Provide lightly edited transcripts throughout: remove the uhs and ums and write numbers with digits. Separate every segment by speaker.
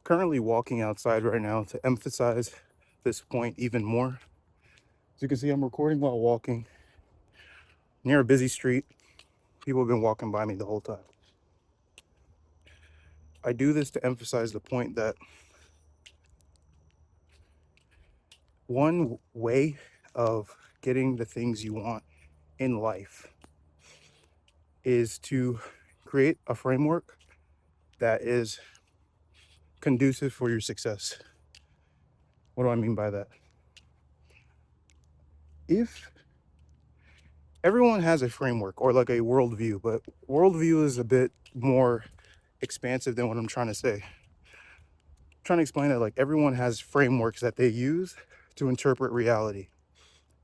Speaker 1: currently walking outside right now to emphasize this point even more. As you can see, I'm recording while walking near a busy street. People have been walking by me the whole time. I do this to emphasize the point that one way of getting the things you want in life is to create a framework that is conducive for your success. What do I mean by that? If everyone has a framework or like a worldview, but worldview is a bit more expansive than what I'm trying to say. I'm trying to explain that like everyone has frameworks that they use to interpret reality.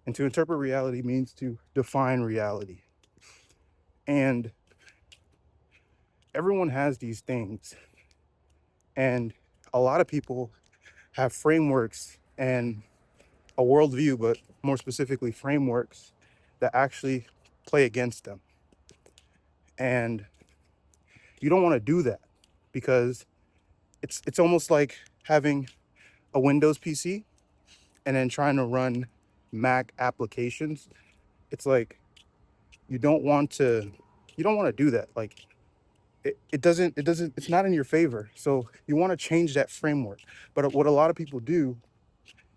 Speaker 1: And to interpret reality means to define reality. And everyone has these things. And a lot of people have frameworks and a worldview, but more specifically frameworks that actually play against them. And you don't want to do that because it's almost like having a Windows PC and then trying to run Mac applications. It's like you don't want to do that. Like it's not in your favor. So you want to change that framework. But what a lot of people do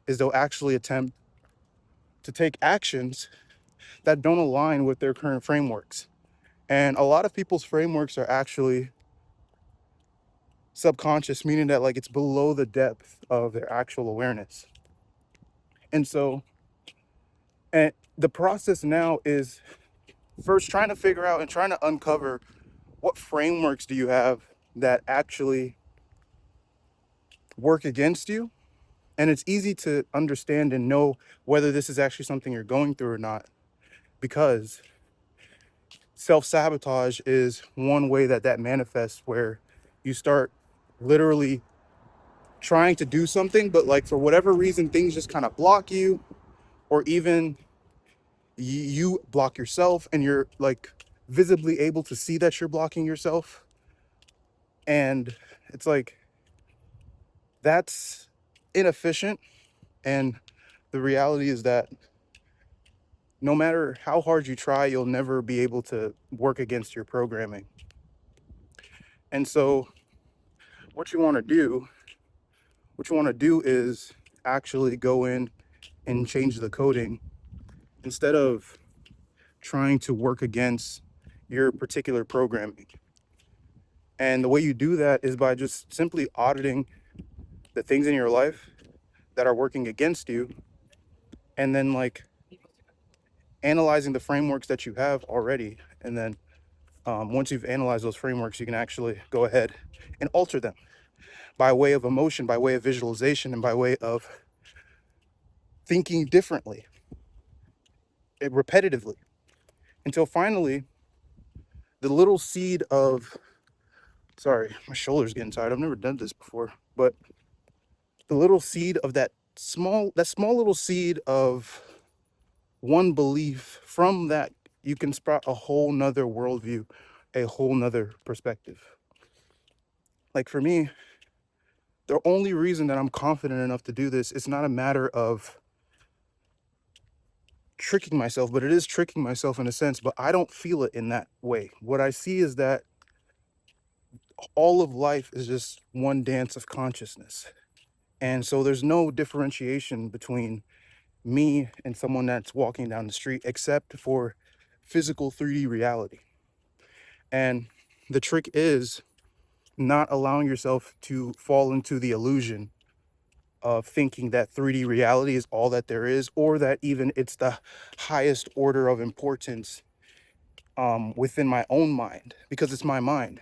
Speaker 1: is they'll actually attempt to take actions that don't align with their current frameworks. And a lot of people's frameworks are actually subconscious, meaning that like it's below the depth of their actual awareness. And so, and the process now is first trying to figure out and trying to uncover what frameworks do you have that actually work against you. And it's easy to understand and know whether this is actually something you're going through or not, because self-sabotage is one way that manifests, where you start literally trying to do something, but like for whatever reason, things just kind of block you, or even you block yourself and you're like visibly able to see that you're blocking yourself. And it's like, that's inefficient. And the reality is that no matter how hard you try, you'll never be able to work against your programming. And so what you want to do is actually go in and change the coding instead of trying to work against your particular programming. And the way you do that is by just simply auditing the things in your life that are working against you, and then like analyzing the frameworks that you have already. And then once you've analyzed those frameworks, you can actually go ahead and alter them by way of emotion, by way of visualization, and by way of thinking differently, repetitively, until finally the little seed of, sorry, my shoulder's getting tired. I've never done this before, but the little seed of that small little seed of one belief, from that you can sprout a whole nother worldview, a whole nother perspective. Like for me, the only reason that I'm confident enough to do this, it's not a matter of tricking myself, but it is tricking myself in a sense, but I don't feel it in that way. What I see is that all of life is just one dance of consciousness. And so there's no differentiation between me and someone that's walking down the street, except for physical 3D reality. And the trick is not allowing yourself to fall into the illusion of thinking that 3D reality is all that there is, or that even it's the highest order of importance within my own mind, because it's my mind.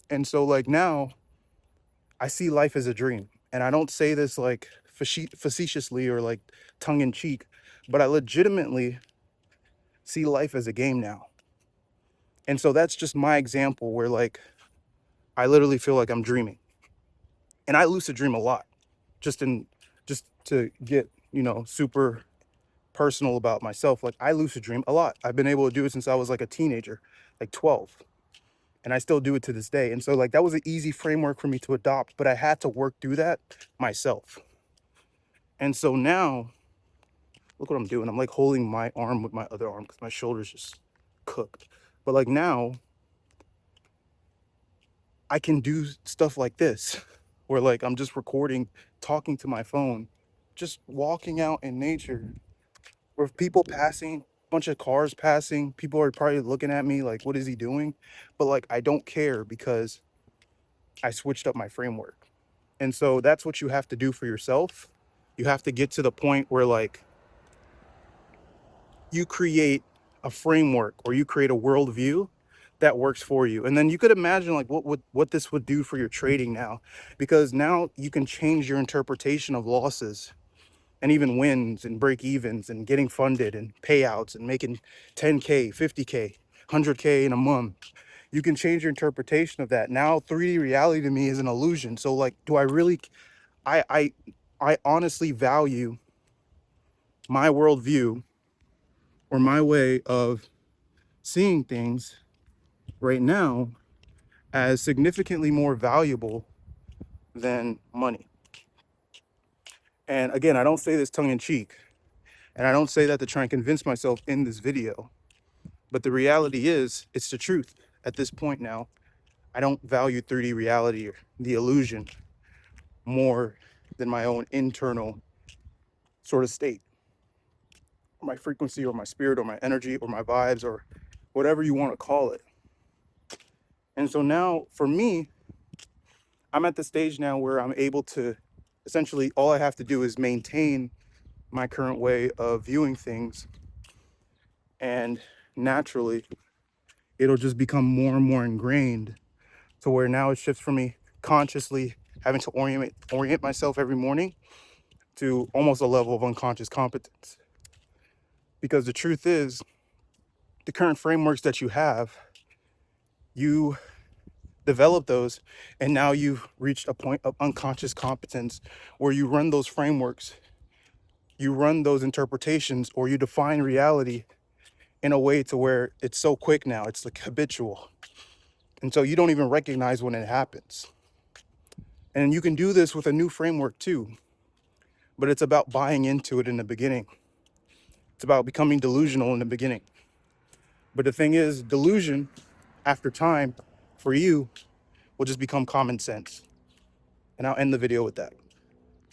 Speaker 1: And so like now I see life as a dream, and I don't say this like facetiously or like tongue in cheek, but I legitimately see life as a game now. And so that's just my example where like I literally feel like I'm dreaming, and I lucid dream a lot, just to get, super personal about myself. Like I lucid dream a lot. I've been able to do it since I was like a teenager, like 12. And I still do it to this day. And so like that was an easy framework for me to adopt, but I had to work through that myself. And so now, look what I'm doing. I'm like holding my arm with my other arm because my shoulder's just cooked. But like now, I can do stuff like this, where like I'm just recording, talking to my phone, just walking out in nature, with people passing, bunch of cars passing. People are probably looking at me like, what is he doing? But like, I don't care because I switched up my framework. And so that's what you have to do for yourself. You have to get to the point where like you create a framework or you create a worldview that works for you. And then you could imagine like what this would do for your trading now, because now you can change your interpretation of losses and even wins and break evens and getting funded and payouts and making 10K, 50K, 100K in a month. You can change your interpretation of that. Now 3D reality to me is an illusion. So like, do I really, I honestly value my worldview or my way of seeing things right now as significantly more valuable than money. And again, I don't say this tongue in cheek, and I don't say that to try and convince myself in this video, but the reality is, it's the truth. At this point now, I don't value 3D reality or the illusion more than my own internal sort of state, or my frequency, or my spirit, or my energy, or my vibes, or whatever you want to call it. And so now for me, I'm at the stage now where I'm able to, essentially all I have to do is maintain my current way of viewing things, and naturally it'll just become more and more ingrained to where now it shifts from me consciously having to orient myself every morning to almost a level of unconscious competence. Because the truth is, the current frameworks that you have, you develop those, and now you've reached a point of unconscious competence where you run those frameworks, you run those interpretations, or you define reality in a way to where it's so quick now, it's like habitual. And so you don't even recognize when it happens. And you can do this with a new framework too, but it's about buying into it in the beginning. It's about becoming delusional in the beginning. But the thing is, delusion after time for you will just become common sense. And I'll end the video with that.